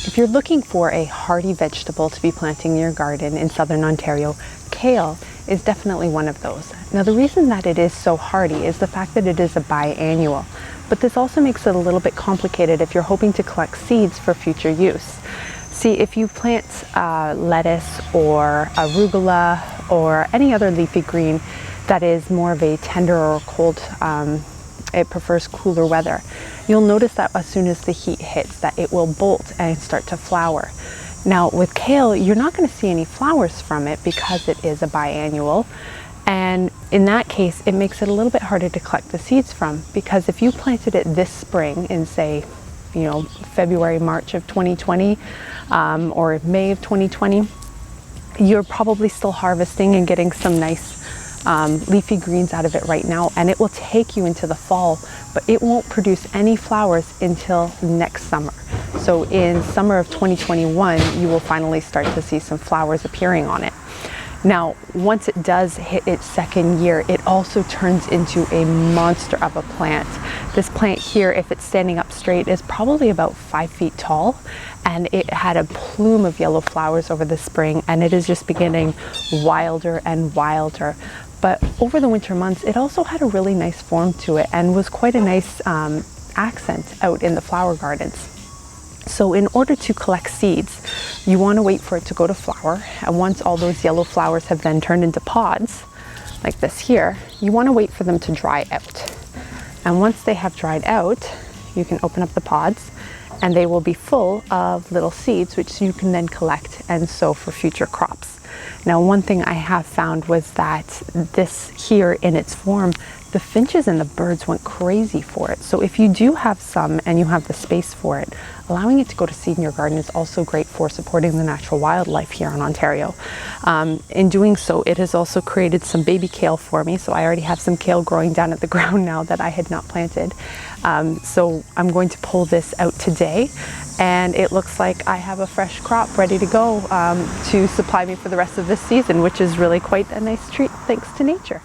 If you're looking for a hardy vegetable to be planting in your garden in southern Ontario, kale is definitely one of those. Now the reason that it is so hardy is the fact that it is a biennial, but this also makes it a little bit complicated if you're hoping to collect seeds for future use. See, if you plant lettuce or arugula or any other leafy green that is more of a tender or cold, it prefers cooler weather, you'll notice that as soon as the heat hits that it will bolt and start to flower. Now with kale, you're not going to see any flowers from it because it is a biennial, and in that case it makes it a little bit harder to collect the seeds from, because if you planted it this spring in, say, February, March of 2020 or May of 2020, you're probably still harvesting and getting some nice leafy greens out of it right now, and it will take you into the fall, but it won't produce any flowers until next summer. So in summer of 2021, you will finally start to see some flowers appearing on it. Now, once it does hit its second year, it also turns into a monster of a plant. This plant here, if it's standing up straight, is probably about 5 feet tall, and it had a plume of yellow flowers over the spring, and it is just beginning wilder and wilder. But over the winter months, it also had a really nice form to it and was quite a nice accent out in the flower gardens. So in order to collect seeds, you want to wait for it to go to flower, and once all those yellow flowers have then turned into pods, like this here, you want to wait for them to dry out. And once they have dried out, you can open up the pods, and they will be full of little seeds, which you can then collect and sow for future crops. Now, one thing I have found was that this here in its form, the finches and the birds went crazy for it. So if you do have some and you have the space for it, allowing it to go to seed in your garden is also great for supporting the natural wildlife here in Ontario. In doing so, it has also created some baby kale for me. So I already have some kale growing down at the ground now that I had not planted. So I'm going to pull this out today, and it looks like I have a fresh crop ready to go to supply me for the rest of this season, which is really quite a nice treat thanks to nature.